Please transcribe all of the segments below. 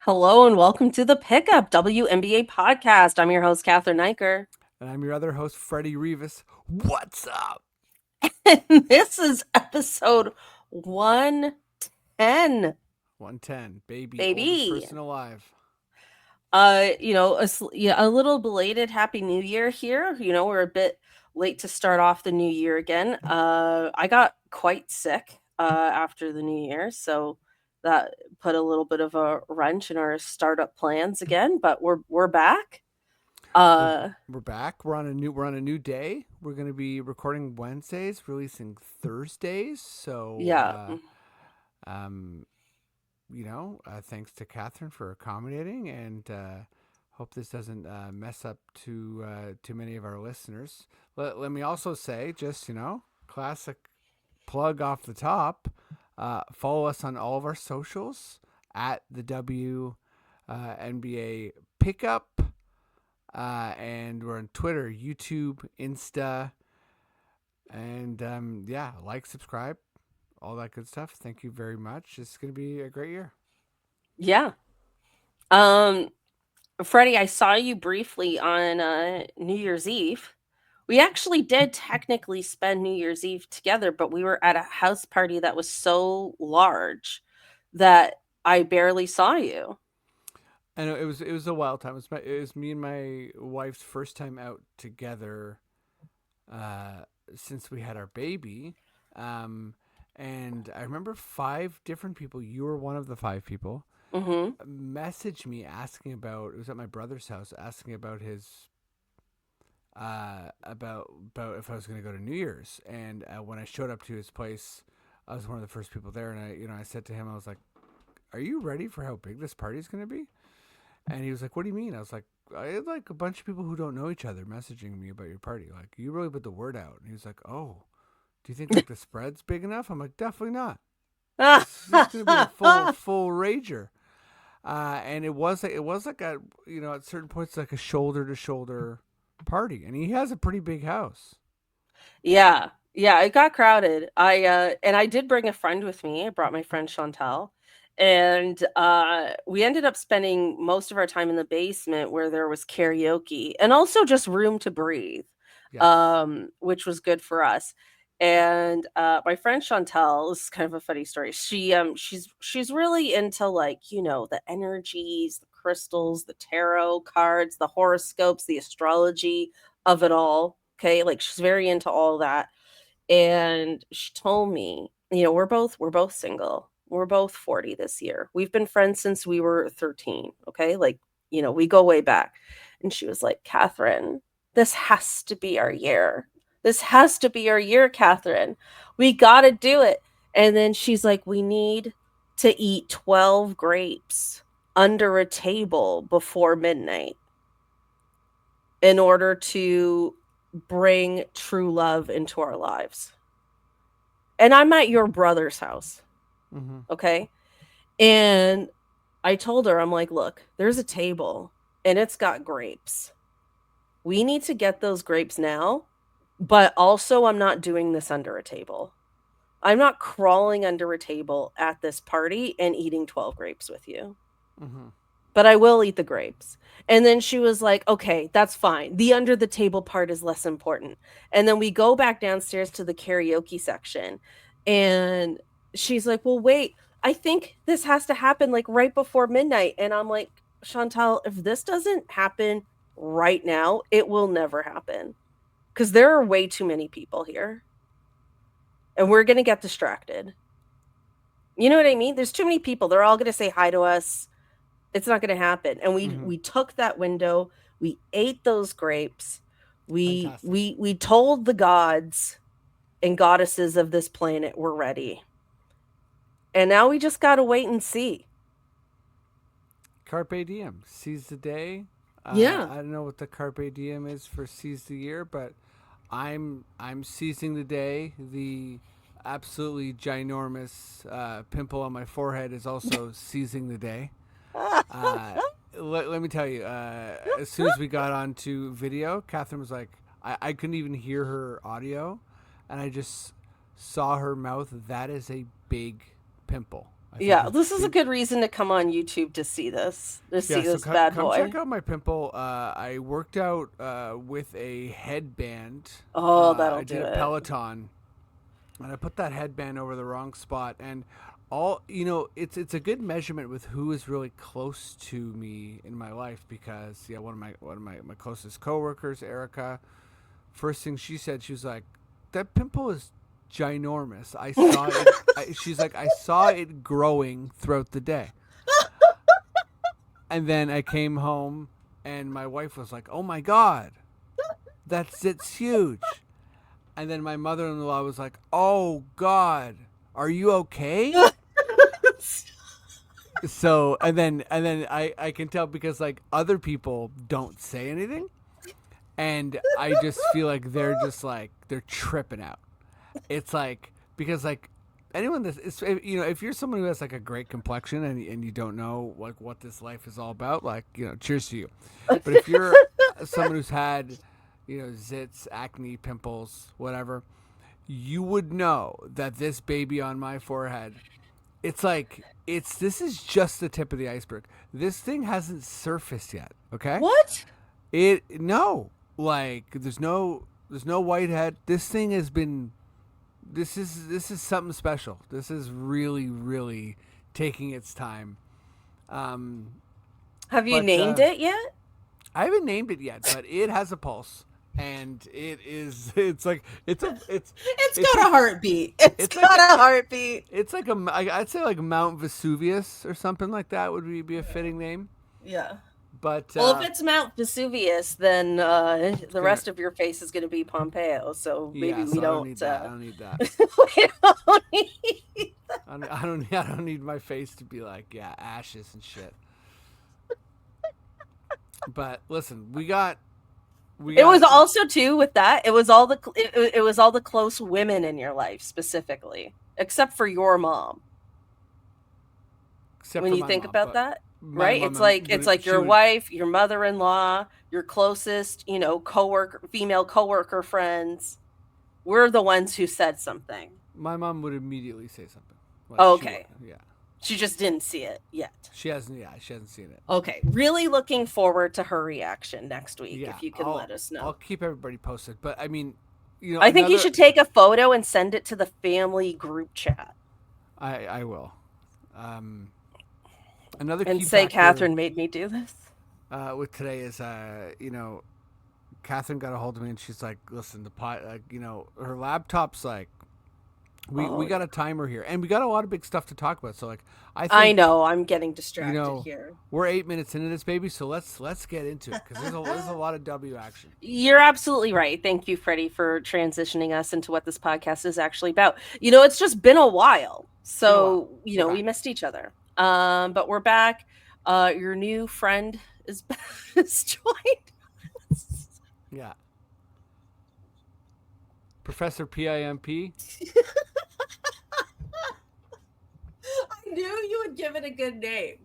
Hello and welcome to the Pickup WNBA podcast. I'm your host, Catherine Niker. And I'm your other host, Freddie Rivas. What's up? And this is episode 110, 110, baby, oldest baby. person alive. A little belated Happy New Year here. We're a bit late to start off the new year again. I got quite sick after the new year, so that put a little bit of a wrench in our startup plans again, but we're back. We're Uh, we're back. We're on a new day. We're gonna be recording Wednesdays, releasing Thursdays. So, yeah. um, thanks to Catherine for accommodating, and hope this doesn't mess up too many of our listeners. Let me also say, just classic plug off the top. Follow us on all of our socials at the WNBA Pickup. And we're on Twitter, YouTube, Insta, and like, subscribe, all that good stuff. Thank you very much. It's going to be a great year. Yeah. Um, Freddie, I saw you briefly on New Year's Eve. We actually did technically spend New Year's Eve together, but we were at a house party that was so large that I barely saw you. I know it was a wild time. It was me and my wife's first time out together uh, since we had our baby. Um, and I remember five different people. You were one of the five people. Mhm. Messaged me asking about. It was at my brother's house, asking about his about if I was going to go to New Year's. And when I showed up to his place, I was one of the first people there, and I said to him, I was like, "Are you ready for how big this party is going to be?" And he was like, "What do you mean?" I was like, "I had like a bunch of people who don't know each other messaging me about your party. Like, you really put the word out." And he was like, "Oh, do you think like the spread's big enough?" I'm like, "Definitely not. This is going to be a full rager." And it was like a at certain points like a shoulder to shoulder party, and he has a pretty big house. Yeah. Yeah, it got crowded. I did bring a friend with me. I brought my friend Chantel. And we ended up spending most of our time in the basement where there was karaoke and also just room to breathe, Yes. which was good for us. And my friend Chantel, this is kind of a funny story. She's really into, like, the energies, the crystals, the tarot cards, the horoscopes, the astrology of it all. Okay, like she's very into all that. And she told me, we're both single. We're both 40 this year. We've been friends since we were 13. Okay, like, we go way back. And she was like, Catherine, this has to be our year. This has to be our year, Catherine. We got to do it. And then she's like, we need to eat 12 grapes under a table before midnight in order to bring true love into our lives. And I'm at your brother's house, Mm-hmm. okay? And I told her, I'm like, look, there's a table and it's got grapes. We need to get those grapes now, but also I'm not doing this under a table. I'm not crawling under a table at this party and eating 12 grapes with you, Mm-hmm. but I will eat the grapes. And then she was like, okay, that's fine. The under the table part is less important. And then we go back downstairs to the karaoke section. And she's like, well, wait, I think this has to happen like right before midnight. And I'm like, Chantal, if this doesn't happen right now, it will never happen because there are way too many people here and we're going to get distracted. You know what I mean? There's too many people. They're all going to say hi to us. It's not going to happen. And we Mm-hmm. we took that window. We ate those grapes. We Fantastic. we we told the gods and goddesses of this planet we're ready. And now we just got to wait and see. Carpe diem. Seize the day. Yeah. I don't know what the carpe diem is for seize the year, but I'm seizing the day. The absolutely ginormous pimple on my forehead is also seizing the day. Uh, let me tell you, as soon as we got onto video, Catherine was like, I couldn't even hear her audio, and I just saw her mouth. That is a big pimple. I think Yeah, his this is a big. good reason to come on YouTube to see Yeah, so this bad come check boy. out my pimple. I worked out with a headband. Oh, that'll I did do a it. Peloton, and I put that headband over the wrong spot. And all it's a good measurement with who is really close to me in my life because yeah, one of my closest coworkers, Erica. First thing she said, she was like, "That pimple is ginormous. I saw it." She's like, "I saw it growing throughout the day." And then I came home, and my wife was like, "Oh my god, it's huge." And then my mother-in-law was like, "Oh god, are you okay?" So and then I can tell because like other people don't say anything, and I just feel like they're just like they're tripping out. It's like because like anyone that's if you're someone who has like a great complexion and you don't know like what this life is all about, like cheers to you. But if you're someone who's had zits, acne, pimples, whatever, you would know that this baby on my forehead, it's like it's this is just the tip of the iceberg. This thing hasn't surfaced yet. Okay, What? it no like there's no whitehead. This thing has been this is something special. This is really really taking its time. Um, Have you but named it yet? I haven't named it yet, but it has a pulse, and it is. It's like It's it's got like a heartbeat. It's it's like got a heartbeat. it's like I'd say like Mount Vesuvius or something like that would be a fitting name. Yeah. But Well, if it's Mount Vesuvius, then it's the gonna rest of your face is going to be Pompeo. So maybe yeah. we So I don't don't. need that. I don't need that. We don't need- I don't need my face to be like yeah ashes and shit. But listen, we It was got also too with that. It was all the close women in your life specifically, except for your mom. except When for you my think mom, about but that, my right? mom It's would like she your would wife, your mother-in-law, your closest, coworker, female coworker friends. We're the ones who said something. my mom would immediately say something like she would Okay. yeah. She just didn't see it yet. She hasn't seen it. Okay. Really looking forward to her reaction next week Yeah, if you can I'll let us I'll know. keep everybody posted. But I mean, I think you another should take a photo and send it to the family group chat I will. Um, another and key say factor Catherine made me do this. with today is Catherine got a hold of me and she's like, listen, the pot, her laptop's like, we Oh, got yeah. a timer here and we got a lot of big stuff to talk about. So like, I I think know. I'm getting you distracted know here. we're 8 minutes into this baby, so let's get into it because there's a lot of W action. You're absolutely right. Thank you, Freddie, for transitioning us into what this podcast is actually about. It's just been a while. It's been a while. So, We're we back. missed each other. But we're back. Your new friend is, is joined us. Yeah, Professor PIMP. I knew you would give it a good name.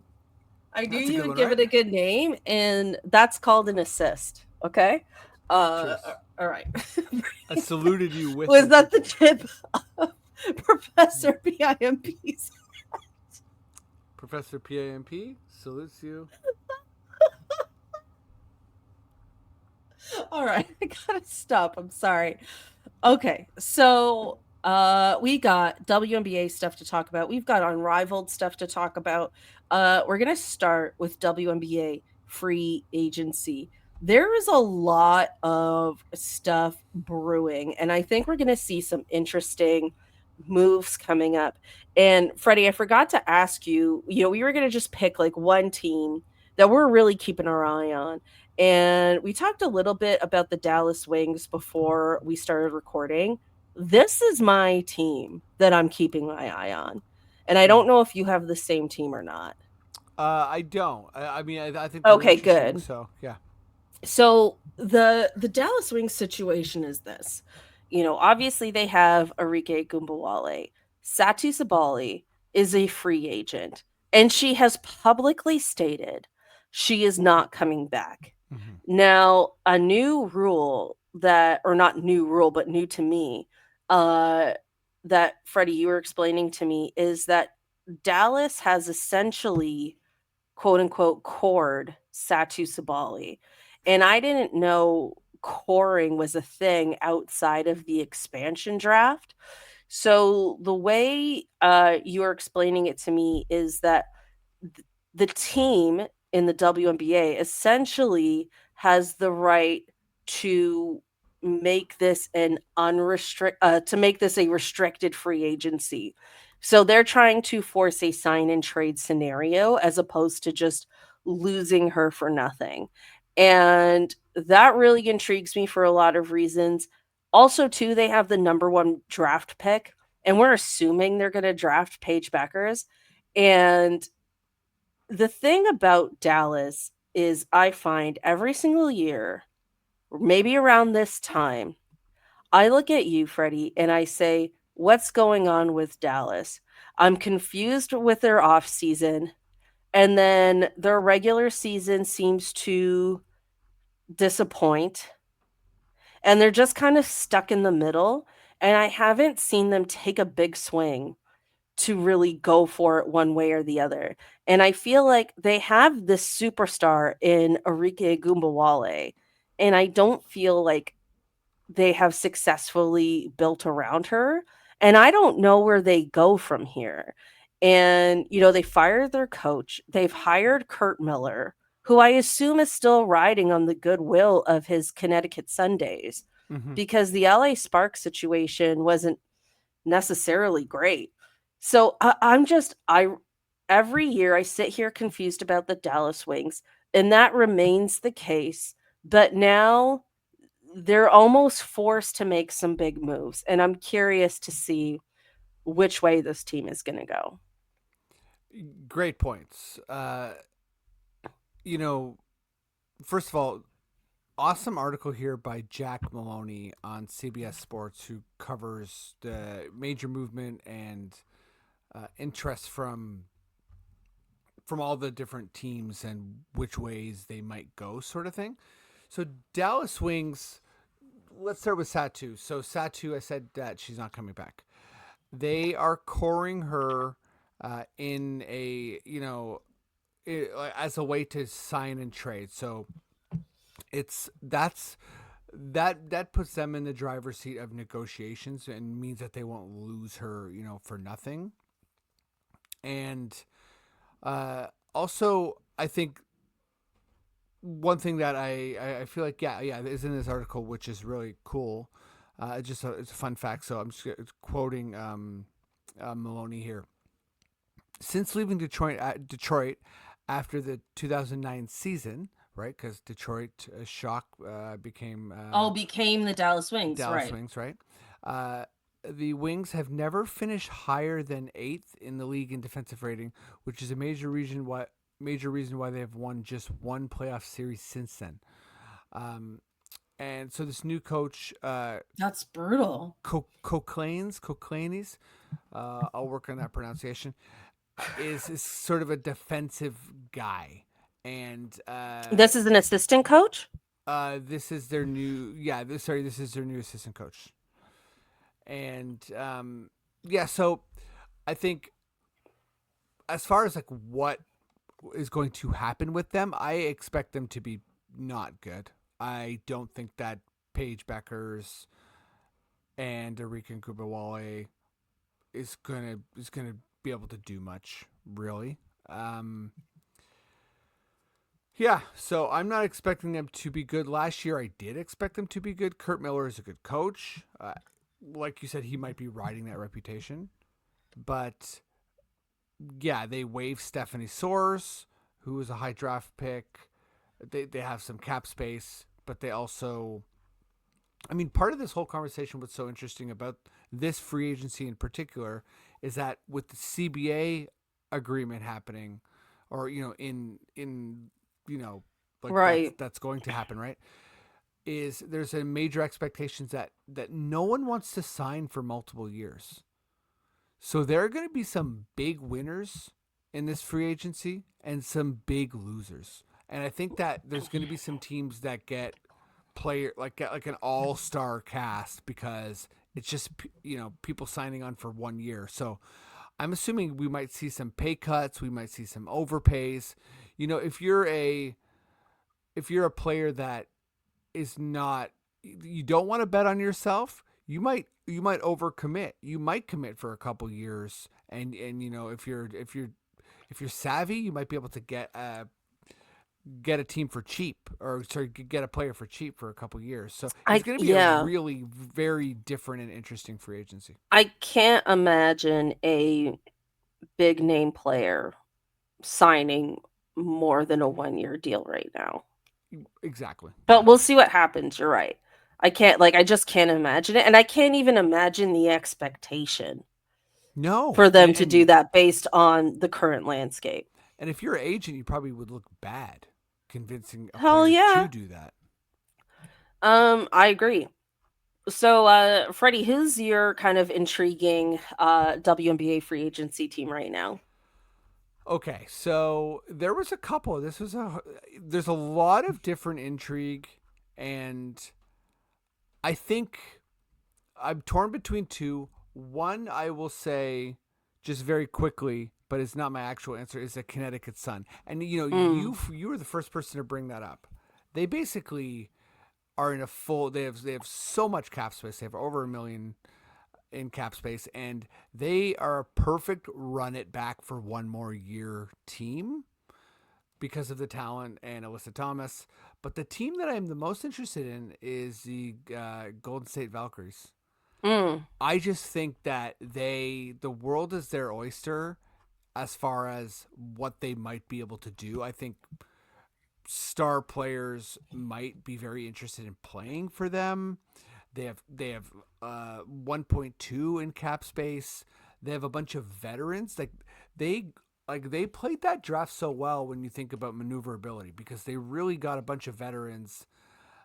I knew That's a you good would one, give right? it a good name, and that's called an assist. Okay. Uh, Cheers. all right. I saluted you with Was it. that the tip of Professor PIMP's? Professor PIMP salutes you. All right, I gotta stop. I'm sorry. Okay, so we got WNBA stuff to talk about. We've got unrivaled stuff to talk about. We're gonna start with WNBA free agency. There is a lot of stuff brewing, and I think we're gonna see some interesting moves coming up. And Freddie, I forgot to ask you, we were gonna just pick like one team that we're really keeping our eye on. And we talked a little bit about the Dallas Wings before we started recording. This is my team that I'm keeping my eye on. And I don't know if you have the same team or not. I don't. I mean, I think they're Okay, interesting. good. So yeah. So the Dallas Wings situation is this. Obviously they have Arike Gumbawale. Satu Sabali is a free agent, and she has publicly stated she is not coming back. Mm-hmm. Now, a new rule that, or not new rule, but new to me, that Freddie, you were explaining to me, is that Dallas has essentially quote unquote cored Satu Sabali. And I didn't know coring was a thing outside of the expansion draft. So the way you're explaining it to me is that the team in the WNBA essentially has the right to make this an to make this a restricted free agency. So they're trying to force a sign and trade scenario as opposed to just losing her for nothing. And that really intrigues me for a lot of reasons. Also, too, they have the number one draft pick, and we're assuming they're going to draft Paige Beckers. And the thing about Dallas is I find every single year, or maybe around this time, I look at you, Freddie, and I say, what's going on with Dallas? I'm confused with their off season, and then their regular season seems to disappoint, and they're just kind of stuck in the middle. And I haven't seen them take a big swing to really go for it one way or the other. And I feel like they have this superstar in Arike Gumbawale, and I don't feel like they have successfully built around her. And I don't know where they go from here. And, they fired their coach. They've hired Kurt Miller, who I assume is still riding on the goodwill of his Connecticut Sundays, Mm-hmm. because the LA Sparks situation wasn't necessarily great. So I every year I sit here confused about the Dallas Wings, and that remains the case. But now they're almost forced to make some big moves, and I'm curious to see which way this team is going to go. Great points. You know, first of all, awesome article here by Jack Maloney on CBS Sports, who covers the major movement and interest from all the different teams and which ways they might go, sort of thing. So Dallas Wings. Let's start with Satu. So Satu, I said that she's not coming back. They are coring her in a as a way to sign and trade. So it's that puts them in the driver's seat of negotiations and means that they won't lose her, for nothing. And also, I think one thing that I feel like yeah is in this article, which is really cool. It's a fun fact. So I'm just quoting Maloney here. Since leaving Detroit after the 2009 season, right? Because Detroit shock became Oh, became the Dallas Wings, Dallas right? Wings, right? Uh, the Wings have never finished higher than eighth in the league in defensive rating, which is a major reason why they have won just one playoff series since then. Um, and so this new coach, That's brutal. Coclanes, I'll work on that pronunciation, is sort of a defensive guy, and This is an assistant coach? this is their new this is their new assistant coach, and so I think as far as like what is going to happen with them, I expect them to be not good. I don't think that Paige Beckers and Arikan Kubawale is gonna be able to do much really. Um, yeah, so I'm not expecting them to be good. Last year, I did expect them to be good. Kurt Miller is a good coach. Like you said, he might be riding that reputation. But yeah, they waived Stephanie Soares, who was a high draft pick. They have some cap space, but they also, I mean, part of this whole conversation, what's so interesting about this free agency in particular, is that with the CBA agreement happening, or in like Right. that's going to happen, right? Is there's a major expectations that no one wants to sign for multiple years. So there are going to be some big winners in this free agency and some big losers. And I think that there's going to be some teams that get like an all-star cast because it's just people signing on for 1 year. So I'm assuming we might see some pay cuts, we might see some overpays. You know, if you're a player that is not, you don't want to bet on yourself, you might overcommit. You might commit for a couple years, and you know, if you're savvy, you might be able to get a team for cheap, or sorry, get a player for cheap for a couple years. So it's I going to be a yeah. really very different and interesting free agency. I can't imagine a big name player signing more than a 1-year deal right now. Exactly. But Yeah. we'll see what happens, you're right. I just can't imagine it, and I can't even imagine the expectation No, for them and to do and that based on the current landscape. and if you're an agent, you probably would look bad convincing a Hell player to yeah. do that. I agree. So, Freddie, who's your kind of intriguing WNBA free agency team right now? Okay, so there was a couple. There's a lot of different intrigue, and I think I'm torn between two. One, I will say, just very quickly, but it's not my actual answer, is the Connecticut Sun. And you know, Mm. you were the first person to bring that up. They basically are in a full. They have so much cap space. They have over $1 million in cap space, and they are a perfect run it back for one more year team because of the talent and Alyssa Thomas. But the team that I'm the most interested in is the Golden State Valkyries. Mm. I just think that the world is their oyster as far as what they might be able to do. I think star players might be very interested in playing for them. They have 1.2 in cap space. They have a bunch of veterans. They they played that draft so well when you think about maneuverability, because they really got a bunch of veterans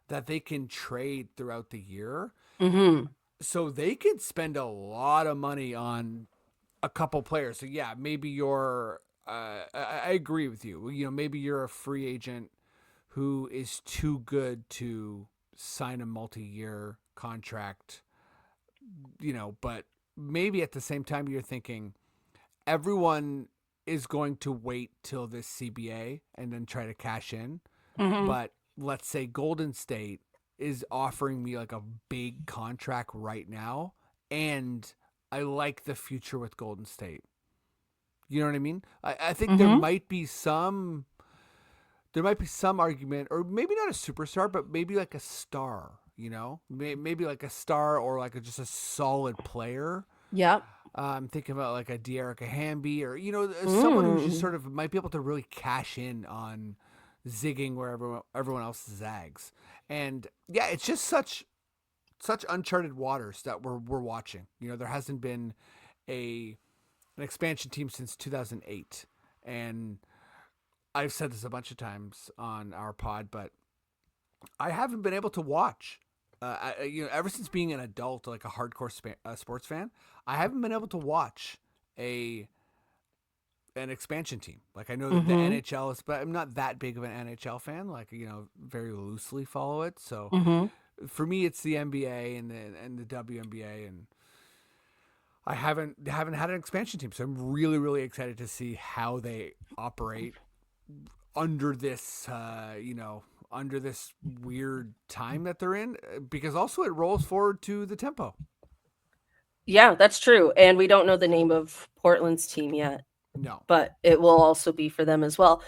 that they can trade throughout the year. Mhm. So they could spend a lot of money on a couple players. So yeah, maybe you're. I agree with you. You know, maybe you're a free agent who is too good to sign a multi-year contract. You know, but maybe at the same time you're thinking everyone is going to wait till this CBA and then try to cash in. Mhm. But let's say Golden State is offering me like a big contract right now, and I like the future with Golden State. You know what I mean? I think Mhm. there might be some argument, or maybe not a superstar, but maybe like a star. You know, maybe like a star, or like just a solid player. Yep. I'm thinking about like a De'Erica Hamby, or you know, someone who's just Mm. sort of might be able to really cash in on zigging where everyone else zags. And yeah, it's just such uncharted waters that we're watching. You know, there hasn't been a an expansion team since 2008, and I've said this a bunch of times on our pod, but I haven't been able to watch. You know, ever since being an adult, like a hardcore sports fan, I haven't been able to watch a an expansion team. Like I know that the Mhm. NHL is, but I'm not that big of an NHL fan. Like you know, very loosely follow it. So Mhm. for me, it's the NBA and the WNBA, and I haven't had an expansion team. So I'm really really excited to see how they operate under this under this weird time that they're in, because also it rolls forward to the tempo. Yeah, that's true, and we don't know the name of Portland's team yet, No. but it will also be for them as well.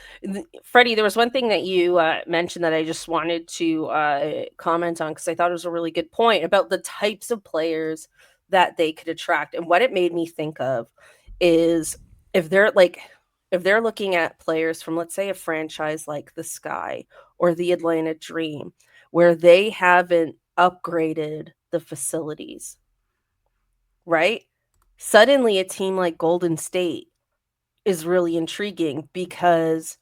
Freddie, there was one thing that you mentioned that I just wanted to comment on because I thought it was a really good point about the types of players that they could attract. And what it made me think of is if they're like, if they're looking at players from, let's say, a franchise like the Sky or the Atlanta Dream, where they haven't upgraded the facilities, right? Suddenly, a team like Golden State is really intriguing because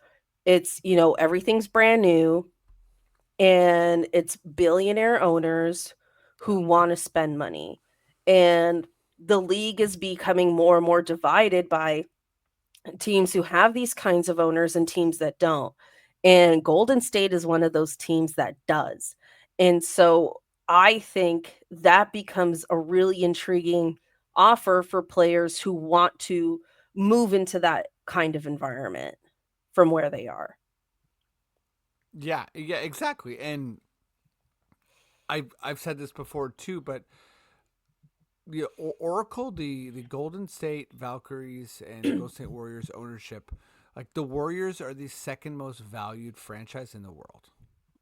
it's, everything's brand new and it's billionaire owners who want to spend money. And the league is becoming more and more divided by teams who have these kinds of owners and teams that don't. And Golden State is one of those teams that does. And so I think that becomes a really intriguing offer for players who want to move into that kind of environment from where they are. Yeah, yeah, exactly. And I've said this before too, but the Oracle, the Golden State Valkyries and the Golden State Warriors ownership, like the Warriors are the second most valued franchise in the world.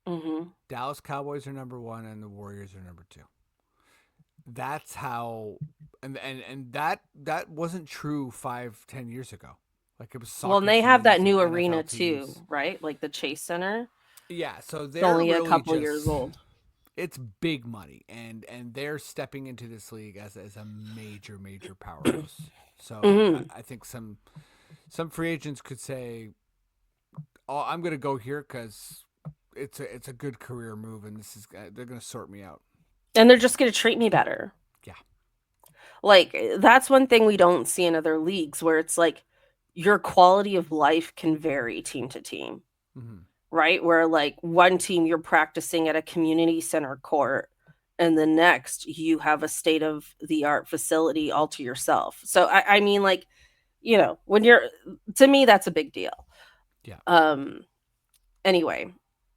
Mhm. Dallas Cowboys are number one, and the Warriors are number two. That's how, and that wasn't true 5, 10 years ago. Like it was Well, and soccer they have that teams and new NFL arena too, teams. right? Like the Chase Center. Yeah, so It's they're only a really couple years just old. it's big money, and they're stepping into this league as a major powerhouse. So Mhm. I think some free agents could say, "Oh, I'm going to go here because it's a good career move, and this is they're going to sort me out." And they're just going to treat me better. Yeah. Like that's one thing we don't see in other leagues where it's like your quality of life can vary team to team, Hmm. right? Where like one team you're practicing at a community center court and the next you have a state of the art facility all to yourself. So I mean like, when you're to me that's a big deal. Yeah. Um Anyway,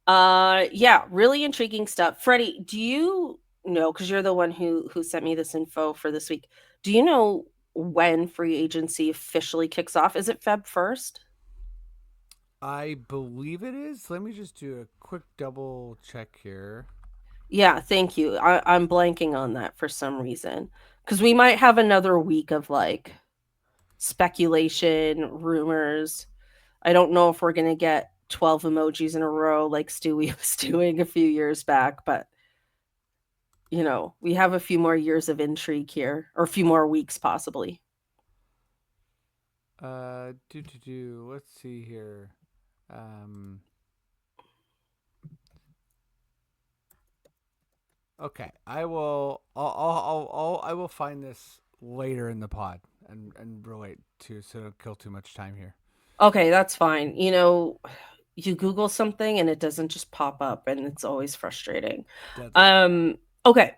yeah, really intriguing stuff. Freddie, do you know, because you're the one who sent me this info for this week. Do you know when free agency officially kicks off? Is it Feb 1st? I believe it is. Let me just do a quick double check here. Yeah, thank you. I'm blanking on that for some reason. Because we might have another week of like speculation, rumors. I don't know if we're gonna get 12 emojis in a row like Stewie was doing a few years back, but we have a few more years of intrigue here, or a few more weeks possibly. Let's see here. Um, okay, I will find this later in the pod and relate to so don't kill too much time here. Okay, that's fine. You Google something and it doesn't just pop up, and it's always frustrating. Deadly. Um, okay,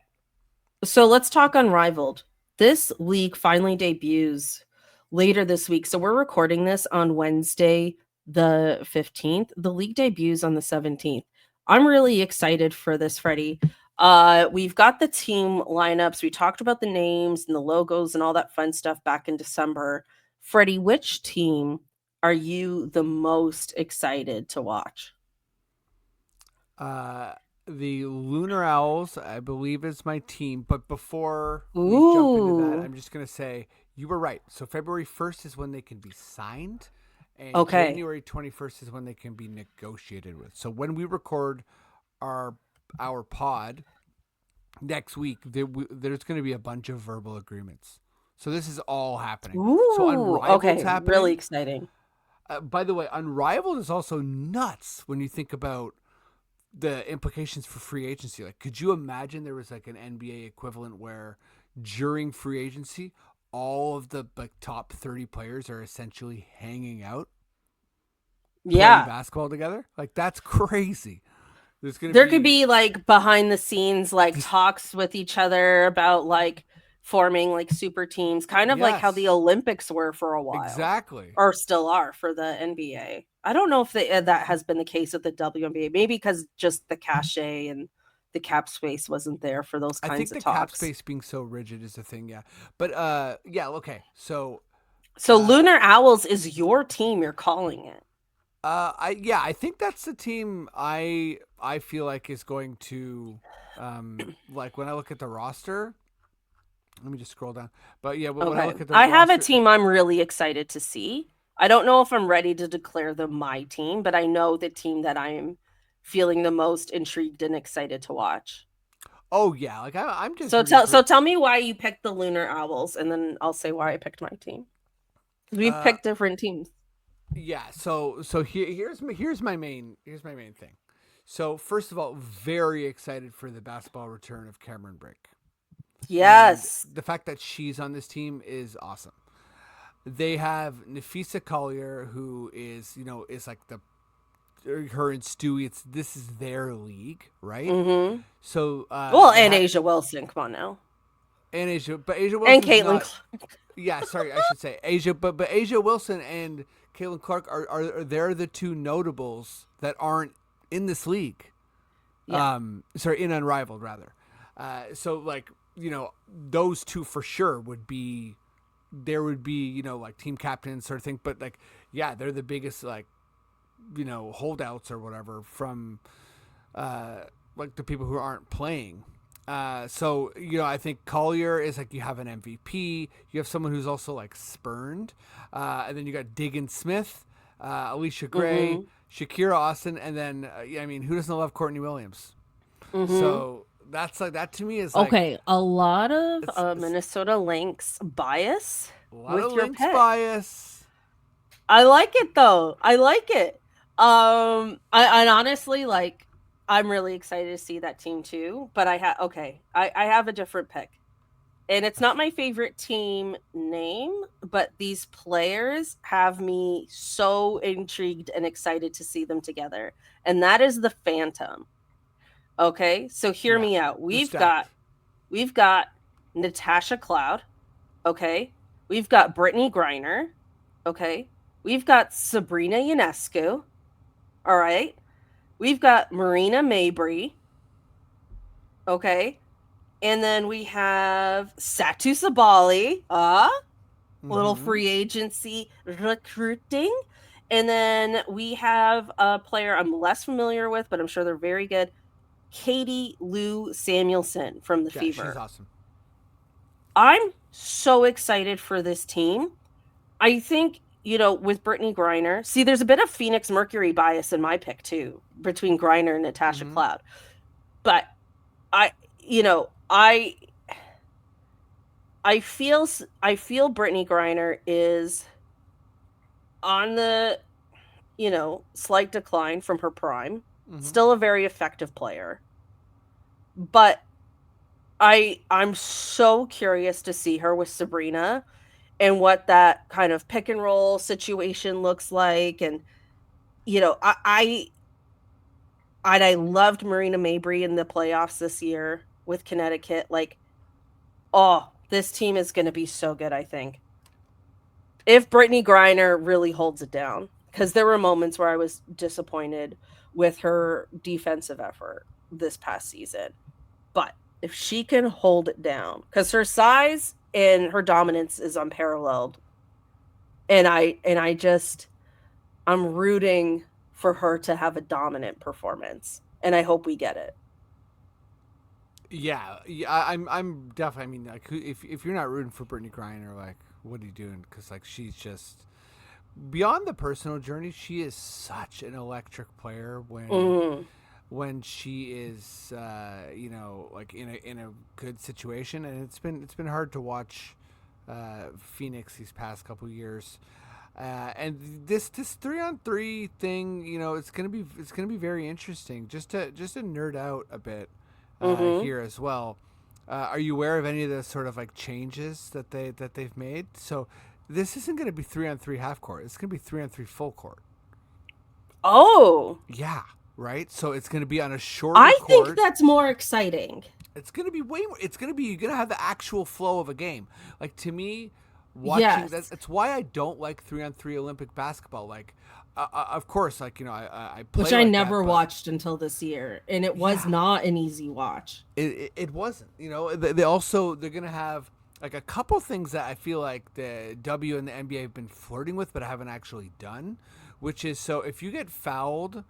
so let's talk Unrivaled. This league finally debuts later this week. So we're recording this on Wednesday, the 15th. The league debuts on the 17th. I'm really excited for this, Freddie. We've got the team lineups. We talked about the names and the logos and all that fun stuff back in December. Freddie, which team are you the most excited to watch? Uh, the Lunar Owls, I believe, is my team. But before we jump into that, Ooh, I'm just gonna say you were right. So February 1st is when they can be signed, and okay. January 21st is when they can be negotiated with. So when we record our our pod next week, there's going to be a bunch of verbal agreements. So this is all happening. So Ooh, Unrivaled's okay. Really happening. exciting. By the way, Unrivaled is also nuts when you think about the implications for free agency. Like, could you imagine there was like an NBA equivalent where during free agency, all of the like top 30 players are essentially hanging out, playing Yeah. basketball together? Like, that's crazy. There's going to There could be be like behind the scenes like talks with each other about like forming like super teams, kind of like how the yes, Olympics were for a while exactly. or still are for the NBA. I don't know if that has been the case with the WNBA, maybe because just the cachet and the cap space wasn't there for those I kinds think of the cap talks. space being so rigid is a thing, yeah. But yeah, okay. So So uh Lunar Owls is your team, you're calling it. I think that's the team I feel like is going to like when I look at the roster, let me just scroll down. But yeah, when I Okay. look at the I have a roster, team I'm really excited to see. I don't know if I'm ready to declare them my team, but I know the team that I'm feeling the most intrigued and excited to watch. oh yeah, like I'm just So rooting tell for so tell me why you picked the Lunar Owls, and then I'll say why I picked my team. We've uh picked different teams. yeah, so here's my main thing. So first of all, very excited for the basketball return of Cameron Brink. And Yes. the fact that she's on this team is awesome. They have Nafisa Collier, who is is like the her and Stewie. This is their league, right? Mm-hmm. So Well, they and have Asia Wilson. Come on now. And Asia, but Asia and Wilson's Caitlin. not. Yeah, sorry, I should say Asia, but Asia Wilson and Caitlin Clark are they're the two notables that aren't in this league. Yeah. Sorry, in Unrivaled rather. So like those two for sure would be. There would be like team captains sort of thing, but like yeah, they're the biggest like holdouts or whatever from like the people who aren't playing. So I think Collier is like you have an MVP. You have someone who's also like spurned, and then you got Diggin Smith, Alicia Gray, Mhm. Shakira Austin, and then I mean, who doesn't love Courtney Williams? Mhm. So that's like that to me is like Okay, a lot of it's Minnesota Lynx bias a lot of with your Lynx pick. bias. I like it though. I like it. I honestly like. I'm really excited to see that team too. But I have a different pick, and it's not my favorite team name, but these players have me so intrigued and excited to see them together, and that is the Phantom. Okay, so hear Yeah, me out. they're We've got stacked. we've got Natasha Cloud. Okay, we've got Brittany Griner. Okay, we've got Sabrina Ionescu. All right. We've got Marina Mabry. Okay. And then we have Satu Sabali. Little Mm-hmm. free agency recruiting. And then we have a player I'm less familiar with, but I'm sure they're very good. Katie Lou Samuelson from the Yeah, she's Fever. awesome. I'm so excited for this team. I think, with Brittany Griner, see, there's a bit of Phoenix Mercury bias in my pick too, between Griner and Natasha Mm-hmm. Cloud. But I you know, I feel Brittany Griner is on the, slight decline from her prime. Mm-hmm. Still a very effective player. But I'm so curious to see her with Sabrina and what that kind of pick and roll situation looks like. And I loved Marina Mabry in the playoffs this year with Connecticut. Like, oh, this team is going to be so good, I think. If Brittany Griner really holds it down, because there were moments where I was disappointed with her defensive effort this past season. But if she can hold it down, because her size and her dominance is unparalleled, and I'm rooting for her to have a dominant performance, and I hope we get it. Yeah, yeah, I'm definitely. I mean, like, if you're not rooting for Brittany Griner, like, what are you doing? Because like, she's just beyond the personal journey. She is such an electric player Mm, when she is, like in a good situation. And it's been hard to watch Phoenix these past couple years. And this 3-on-3 thing, it's gonna be very interesting. Just to nerd out a bit mm-hmm. here as well. Are you aware of any of the sort of like changes that they've made? So this isn't going to be 3-on-3 half court. It's going to be 3-on-3 full court. Oh, Yeah, right. So it's going to be on a shorter I think court. that's more exciting. It's going to be way more. It's going to be you're going to have the actual flow of a game. Like to me, watching Yes. that's why I don't like 3-on-3 Olympic basketball. Like, of course, like I Which play I like that, never but watched until this year, and it was yeah, not an easy watch. it wasn't. They're gonna have like a couple things that I feel like the W and the NBA have been flirting with, but haven't actually done. Which is so if you get fouled,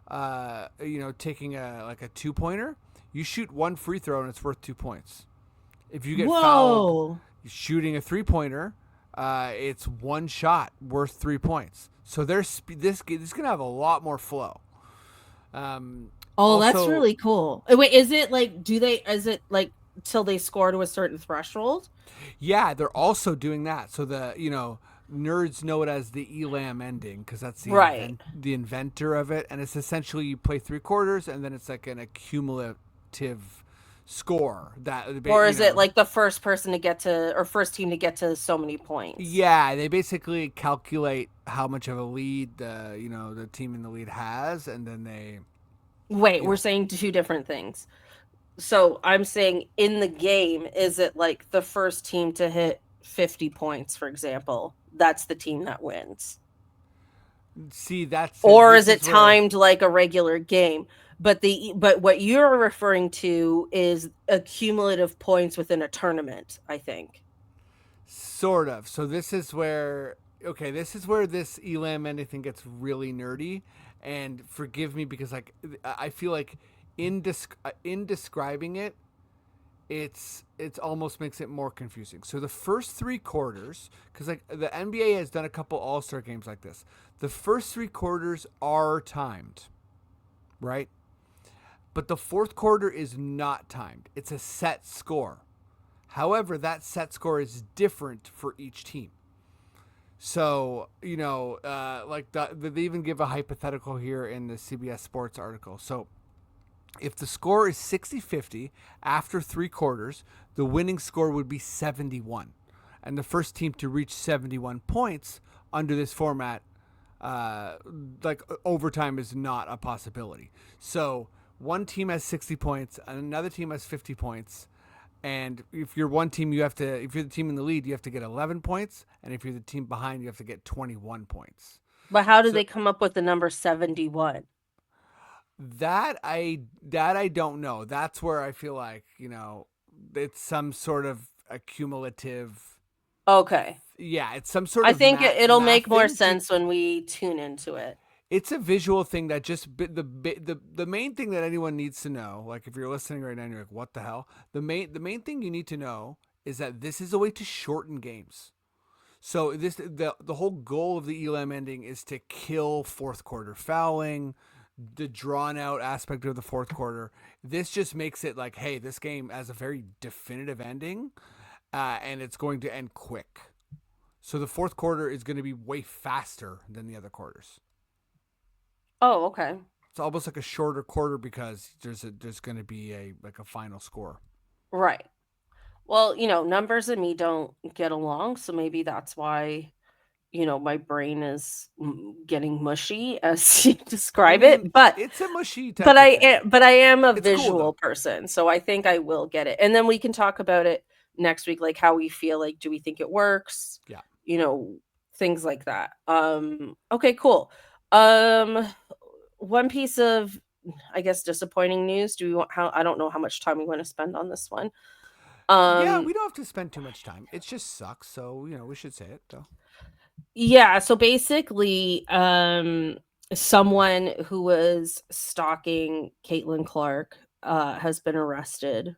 taking a 2-pointer, you shoot one free throw and it's worth 2 points. If you get fouled Whoa. shooting a 3-pointer, it's one shot worth 3 points. So this is gonna have a lot more flow. Oh, that's Also, really cool. Wait, is it like till they score to a certain threshold? yeah, they're also doing that. So nerds know it as the elam ending because that's Right. the inventor of it, and it's essentially you play 3 quarters and then it's like an accumulative score that Or is it like the first person to get to, or first team to get to so many points? yeah, they basically calculate how much of a lead the team in the lead has, and then they Wait, you we're know saying two different things. So I'm saying in the game, is it like the first team to hit 50 points, for example? That's the team that wins. See, Or is this it is where. timed like a regular game? But what you're referring to is accumulative points within a tournament, I think. Sort of. So this is where, okay, this is where this elam anything gets really nerdy, and forgive me because like I feel like in describing it, it's almost makes it more confusing. So the first three quarters, because like the NBA has done a couple All Star games like this, the first three quarters are timed, right? But the fourth quarter is not timed. It's a set score. However, that set score is different for each team. So, they even give a hypothetical here in the CBS Sports article. So, if the score is 60-50 after three quarters, the winning score would be 71. And the first team to reach 71 points under this format, overtime is not a possibility. So, one team has 60 points, and another team has 50 points, and if you're one team, if you're the team in the lead, you have to get 11 points. And if you're the team behind, you have to get 21 points. But how do So they come up with the number 71? that I don't know. That's where I feel like, it's some sort of accumulative. Okay. Yeah, it's some sort I of think it'll math make more thing. sense when we tune into it. It's a visual thing that just the main thing that anyone needs to know, like if you're listening right now and you're like, what the hell? The main thing you need to know is that this is a way to shorten games. So the whole goal of the elam ending is to kill fourth quarter fouling, the drawn out aspect of the fourth quarter. This just makes it like, hey, this game has a very definitive ending, and it's going to end quick. So the fourth quarter is going to be way faster than the other quarters. Oh, okay. It's almost like a shorter quarter because there's going to be a final score. Right. Well, numbers and me don't get along, so maybe that's why, my brain is getting mushy as you I describe mean, it. But it's a mushy but type of thing. but I am a It's cool visual though. person, so I think I will get it. And then we can talk about it next week, like how we feel, like do we think it works? Yeah. You know, things like that. Okay, cool. Um one piece of, I guess, disappointing news. Do we want how I don't know how much time we want to spend on this one. Yeah, Um we don't have to spend too much time. It just sucks, so we should say it though. Yeah, so basically, someone who was stalking Caitlin Clark, has been arrested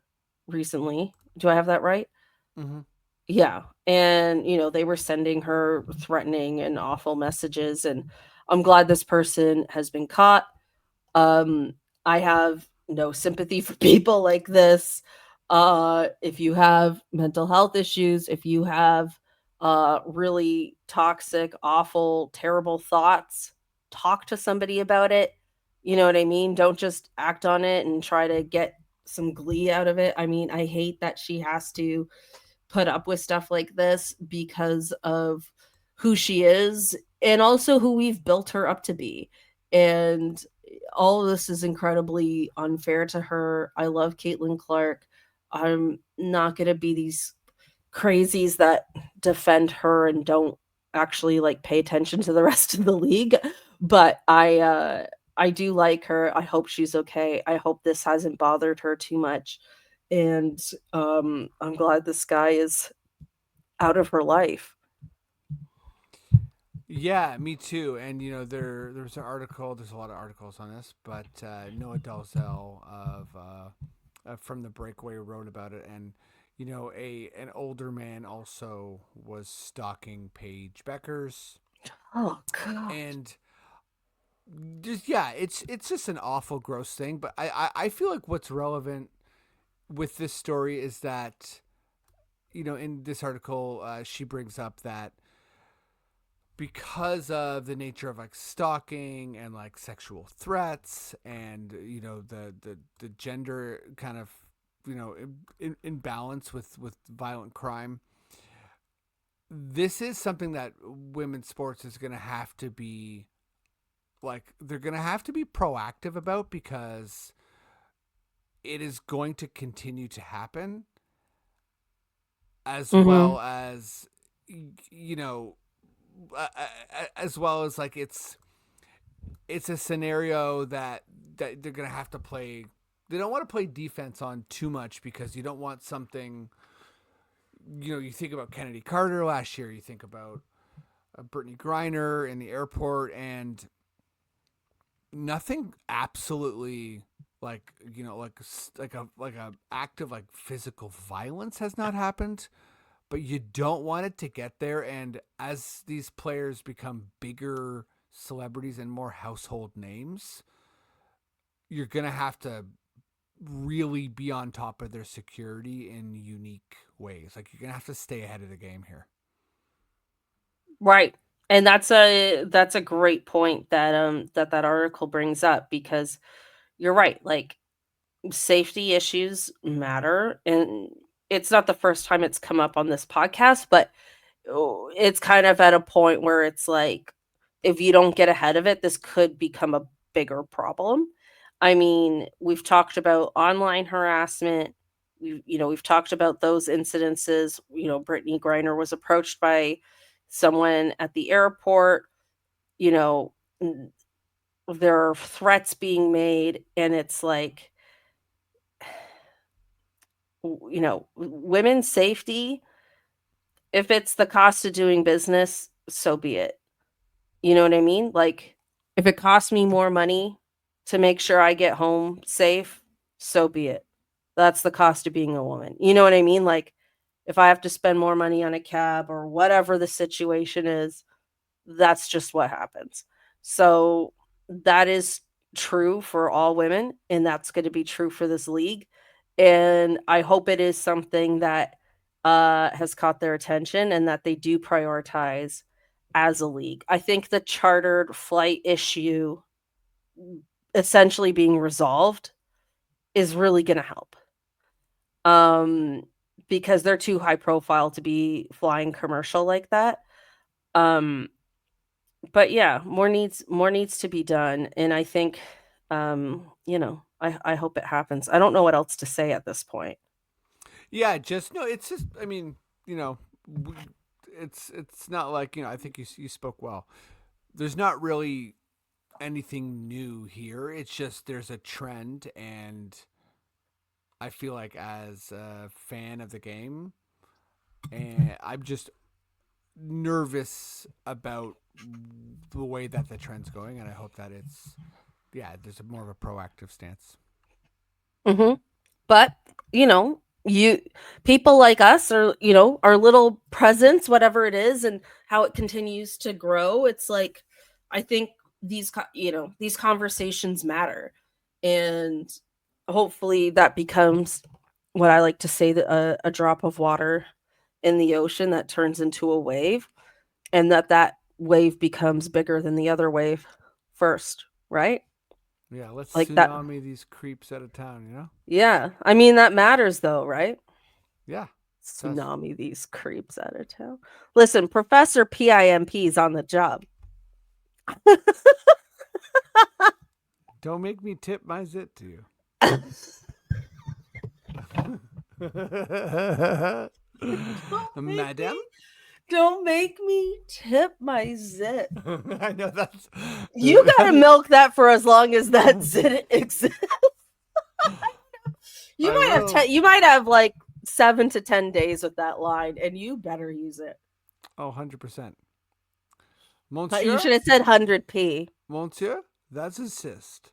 recently. Do I have that right? Mm-hmm. Yeah, and, they were sending her threatening and awful messages, and I'm glad this person has been caught. Um, I have no sympathy for people like this. If you have mental health issues, if you have really toxic, awful, terrible thoughts, talk to somebody about it. You know what I mean? Don't just act on it and try to get some glee out of it. I mean, I hate that she has to put up with stuff like this because of who she is and also who we've built her up to be. And all of this is incredibly unfair to her. I love Caitlin Clark. I'm not going to be these crazies that defend her and don't actually like pay attention to the rest of the league. But I do like her. I hope she's okay. I hope this hasn't bothered her too much. And I'm glad this guy is out of her life. Yeah, me too. And there's an article. There's a lot of articles on this, but Noah Dalzell from the Breakaway wrote about it, and a an older man also was stalking Paige Beckers, Oh god. and just yeah, it's just an awful, gross thing. But I feel like what's relevant with this story is that in this article she brings up that because of the nature of like stalking and like sexual threats and the gender kind of imbalance with violent crime, this is something that women's sports is going to have to be like they're going to have to be proactive about because it is going to continue to happen, as Mhm. well as, you know, as well as like it's a scenario that they're gonna have to play. They don't want to play defense on too much because you don't want something. You know, you think about Kennedy Carter last year. You think about Brittany Griner in the airport, and nothing absolutely like, like a act of like physical violence has not happened, but you don't want it to get there. And as these players become bigger celebrities and more household names, you're gonna have to really be on top of their security in unique ways. Like, you're gonna have to stay ahead of the game here. Right. And that's a great point that that article brings up, because you're right. Like, safety issues matter, and it's not the first time it's come up on this podcast, but it's kind of at a point where it's like, if you don't get ahead of it, this could become a bigger problem. I mean, we've talked about online harassment. We've talked about those incidences. Brittany Griner was approached by someone at the airport. You know, n- there are threats being made, and it's like, women's safety, if it's the cost of doing business, so be it. You know what I mean? Like, if it costs me more money to make sure I get home safe, so be it. That's the cost of being a woman. You know what I mean? Like, if I have to spend more money on a cab or whatever the situation is, that's just what happens. So that is true for all women, and that's going to be true for this league. And I hope it is something that has caught their attention and that they do prioritize as a league. I think the chartered flight issue essentially being resolved is really going to help. Um, because they're too high profile to be flying commercial like that. Um, but yeah, more needs to be done, and I think, I hope it happens. I don't know what else to say at this point. Yeah, just no. It's just, I mean, you know, it's not like, I think you spoke well. There's not really anything new here. It's just there's a trend, and I feel like as a fan of the game, and I'm just nervous about the way that the trend's going, and I hope that it's, yeah, there's more of a proactive stance. Mhm. But, you people like us, or, our little presence, whatever it is, and how it continues to grow, it's like, I think these conversations matter. And hopefully that becomes what I like to say, that a drop of water in the ocean that turns into a wave, and that wave becomes bigger than the other wave first, right? Yeah, let's Like that. tsunami these creeps out of town. Yeah. I mean, that matters though, right? Yeah, it does. Tsunami these creeps out of town. Listen, Professor PIMP's on the job. Don't make me tip my zit to you. Don't make Madam? me don't make me tip my zit. I know that's. You gotta milk that for as long as that zit exists. I will. You might have like 7 to 10 days with that line, and you better use it. Oh, 100%. But you Monsieur? should have said 100p. Monsieur? That's a cyst.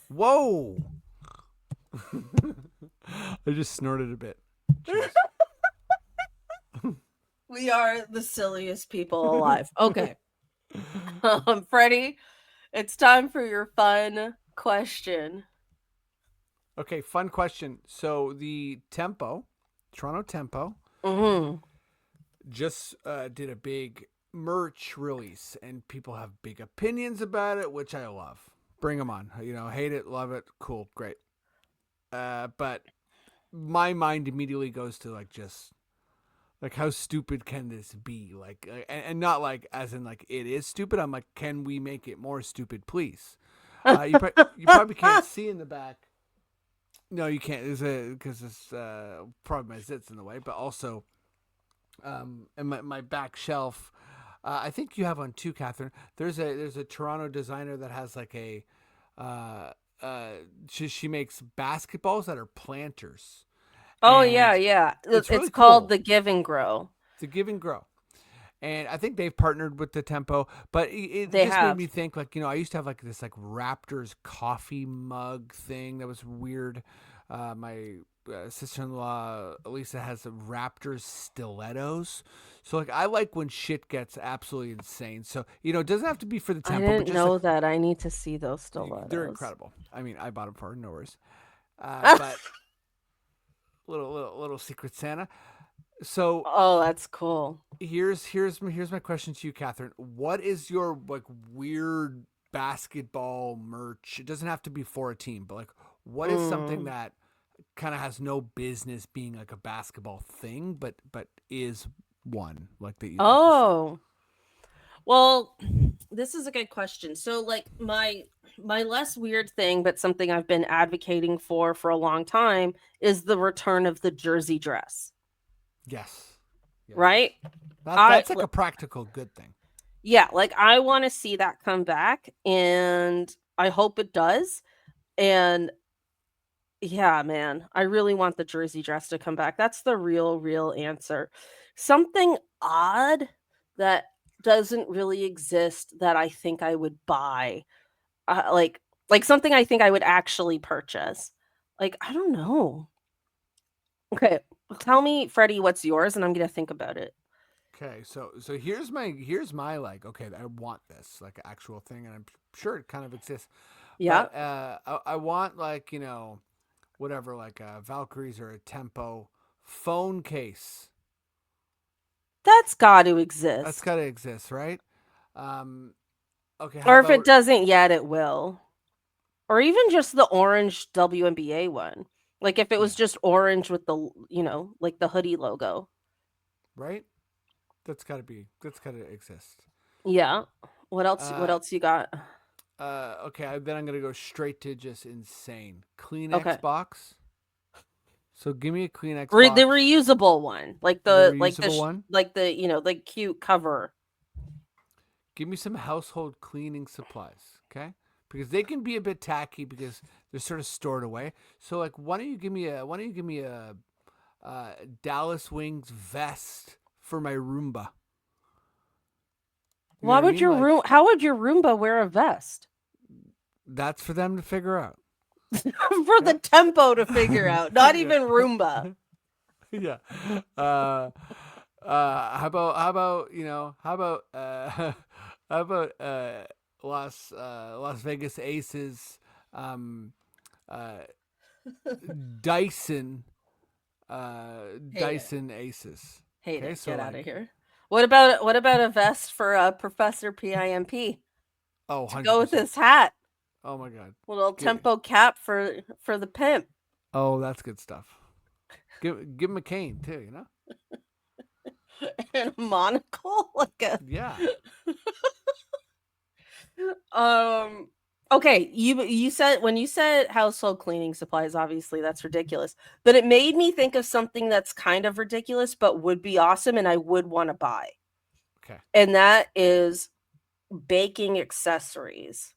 Whoa! I just snorted a bit. Cheers. We are the silliest people alive. Okay. Freddie, it's time for your fun question. Okay, fun question. So the Tempo, Toronto Tempo, Mhm. just did a big merch release, and people have big opinions about it, which I love. Bring them on. Hate it, love it, cool, great. But my mind immediately goes to like, just like, how stupid can this be? Like, and not like as in like it is stupid. I'm like, can we make it more stupid, please? You probably can't see in the back. No, you can't. Is it because it's probably my zits in the way, but also and my back shelf. I think you have one too, Catherine. There's a Toronto designer that has like a uh, uh, she makes basketballs that are planters, Oh yeah, and yeah. it's It's really called cool the Give and Grow. to give and grow. And I think they've partnered with the Tempo, but it They just made have. me think like I used to have like this like Raptors coffee mug thing that was weird. My sister-in-law Elisa has Raptors stilettos, so like I like when shit gets absolutely insane. So it doesn't have to be for the I Tempo, but didn't just like know that. I need to see those they're stilettos. incredible. I mean, I bought them for her, no worries. But little secret Santa. So Oh, that's cool. here's my question to you, Catherine. What is your like weird basketball merch? It doesn't have to be for a team, but like what is something Mm. that kind of has no business being like a basketball thing, but is one like that you'd like to see? Oh. Well, this is a good question. So like my less weird thing but something I've been advocating for a long time is the return of the jersey dress, Yes, yes. right? I That's like a practical good thing. Yeah, like I want to see that come back and I hope it does. And yeah, man, I really want the jersey dress to come back. That's the real answer. Something odd that doesn't really exist that I think I would buy. Like something I think I would actually purchase. Like, I don't know. Okay, tell me, Freddie, what's yours, and I'm gonna think about it. Okay, so here's my like okay, I want this like actual thing, and I'm sure it kind of exists, Yeah, but I want like whatever like a Valkyries or a Tempo phone case. that's got to That's exist. got to exist, right? Um, okay, how Or if it about doesn't yet, it will. Or even just the orange WNBA one. Like if it was yeah, just orange with like the hoodie logo. right? That's got to exist. Yeah. What else? What Uh, else you got? okay, then I'm gonna go straight to just insane Kleenex Okay. box. So give me a Kleenex The box, reusable one, like the the reusable one. the cute cover. Give me some household cleaning supplies, okay? Because they can be a bit tacky because they're sort of stored away. So like, why don't you give me a Dallas Wings vest for my Roomba? You know Why what I would mean? your Like room? How would your Roomba wear a vest that's for them to figure out. for the Okay. tempo to figure out? Not Yeah. even Roomba. Yeah. How about Las Vegas Aces uh Dyson Hate it. Dyson Aces. Hate Okay, it. so Get out of like here. What about a vest for Professor PIMP oh, to go with 100%. his hat? Oh my god. Little Give, tempo cap for the pimp. oh, that's good stuff. Give him a cane too, you know? And a monocle like a Yeah. um okay, you said when you said household cleaning supplies, obviously that's ridiculous, but it made me think of something that's kind of ridiculous but would be awesome and I would want to buy, Okay. and that is baking accessories.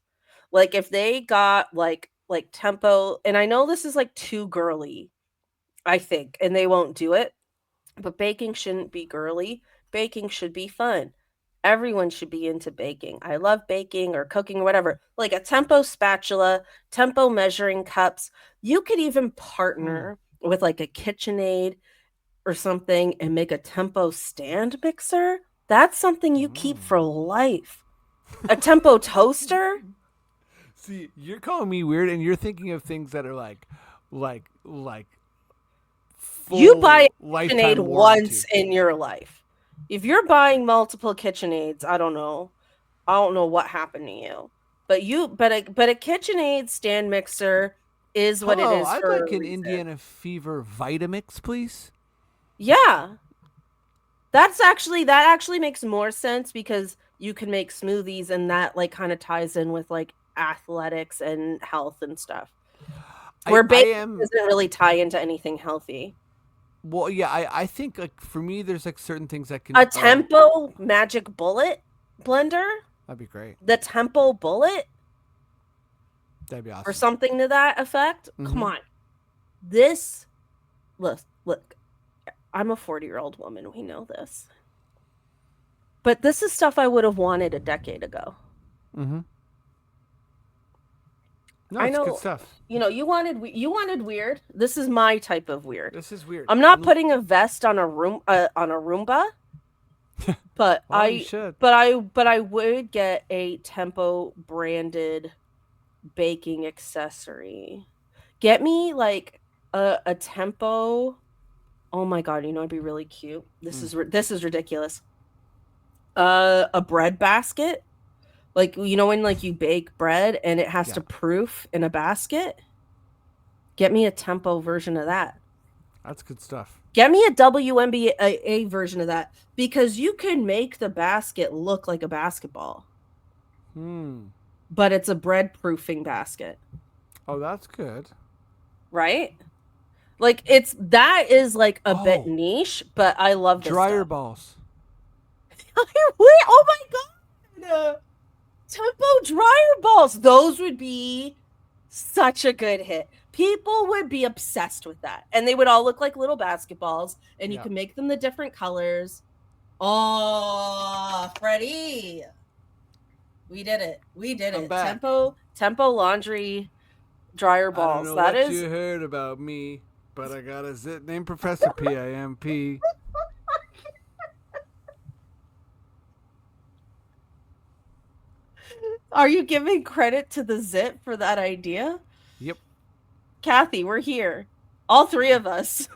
Like if they got like tempo, and I know this is like too girly, I think, and they won't do it. But baking shouldn't be girly. Baking should be fun. Everyone should be into baking. I love baking or cooking or whatever. Like a tempo spatula, tempo measuring cups. You could even Hmm. partner with like a KitchenAid or something and make a tempo stand mixer. That's something you keep for Mm. life. A tempo toaster? See, you're calling me weird and you're thinking of things that are like You buy full a KitchenAid lifetime once warranty. in your life. If you're buying multiple KitchenAids, I don't know. I don't know what happened to you. But a KitchenAid stand mixer is what it Hello, is I'd for like a an reason. Indiana Fever Vitamix, please. Yeah. That actually makes more sense because you can make smoothies and that like kind of ties in with like athletics and health and stuff. Where I baking am. doesn't really tie into anything healthy. Well, yeah, I think like for me, there's like certain things that can. A Tempo Magic Bullet blender, That'd be great. the Tempo Bullet, That'd be or awesome. something to that effect. Come Mm-hmm. on. This, look, I'm a 40-year-old woman. We know this. But this is stuff I would have wanted a decade ago. Mm-hmm. No, I it's good know, stuff. you wanted weird. This is my type of weird. This is weird. I'm not putting a vest on a Roomba, but Well, you should. I would get a Tempo branded baking accessory. Get me like a Tempo. Oh my god, it'd be really cute. Mm. This is ridiculous. A bread basket. Like when like you bake bread and it has Yeah, to proof in a basket? Get me a Tempo version of that. that's good stuff. Get me a WNBA version of that because you can make the basket look like a basketball, Hmm. but it's a bread proofing basket, Oh, that's good. right? Like that is like a bit Oh, niche, but I love this dryer stuff. balls. Wait, oh my god. Tempo dryer balls. Those would be such a good hit. People would be obsessed with that. And they would all look like little basketballs, and you Yeah. can make them the different colors. Oh, Freddie. We did it. We did I'm it. back. Tempo laundry dryer I don't balls. know That what is you heard about me, but I got a zit named Professor Pimp. Are you giving credit to the zit for that idea? Yep. Kathy, we're here. All three of us.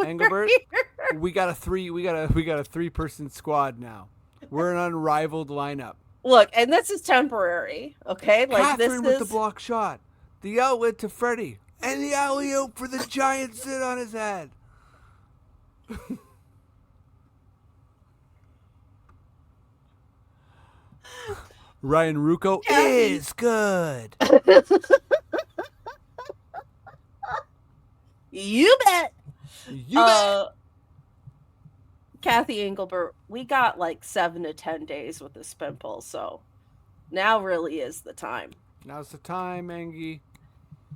Engelbert, we got a 3-person squad now. We're an unrivaled lineup. Look, and this is temporary, okay? Like this Catherine with the is block shot, the outlet to Freddie, and the alley oop for the giant zit on his head. Ryan Rucco Kathy. is good. You bet. You bet. Kathy Engelbert, we got like 7 to 10 days with this pimple, so now really is the time. Now's the time, Angie.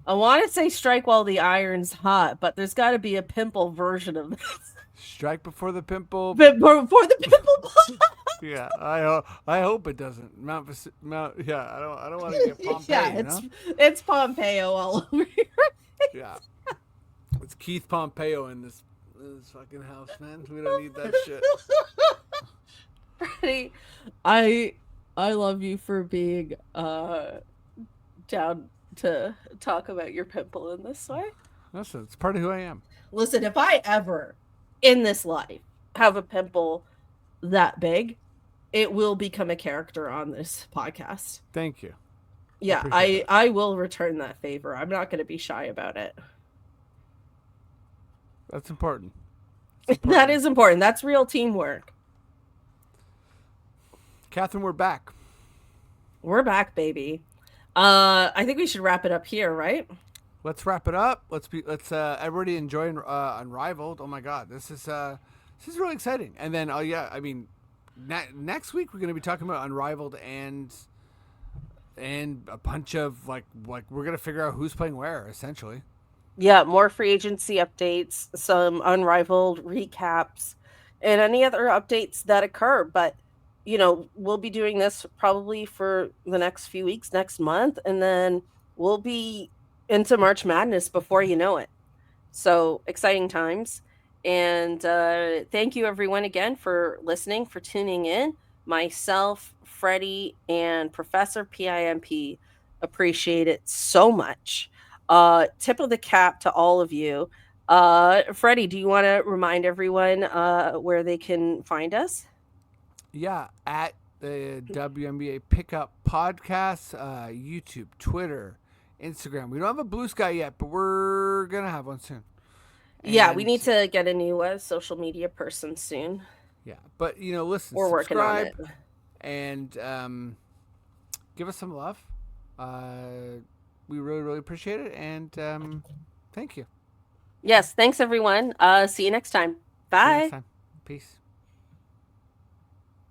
I want to say strike while the iron's hot, but there's got to be a pimple version of this. Strike before the pimple. But before the pimple. Yeah, I hope it doesn't. Yeah, I don't want to get Pompeii. Yeah, it's Pompeo all over here. Yeah, it's Keith Pompeo in this fucking house, man. We don't need that shit. Freddie, I love you for being down to talk about your pimple in this way. Listen, it's part of who I am. Listen, if I ever in this life have a pimple that big, it will become a character on this podcast. Thank you. Yeah, I will return that favor. I'm not going to be shy about it. That's important. That is important. That's real teamwork. Catherine, we're back. We're back, baby. I think we should wrap it up here, right? Let's wrap it up. Let's everybody enjoy Unrivaled. Oh my god, this is really exciting. And then next week we're going to be talking about Unrivaled and a bunch of like we're going to figure out who's playing where essentially. Yeah, more free agency updates, some Unrivaled recaps, and any other updates that occur. But, we'll be doing this probably for the next few weeks, next month, and then we'll be into March Madness before you know it. So exciting times. And thank you, everyone, again for listening, for tuning in. Myself, Freddie, and Professor PIMP appreciate it so much. Tip of the cap to all of you. Freddie, do you want to remind everyone where they can find us? Yeah, at the WNBA Pickup Podcast, YouTube, Twitter, Instagram. We don't have a Blue Sky yet, but we're going to have one soon. Yeah, we need to get a new social media person soon. Yeah, but, listen, we're working on it. And give us some love. we really, really appreciate it. And thank you. Yes, thanks everyone. See you next time. See you next Bye. time. Peace.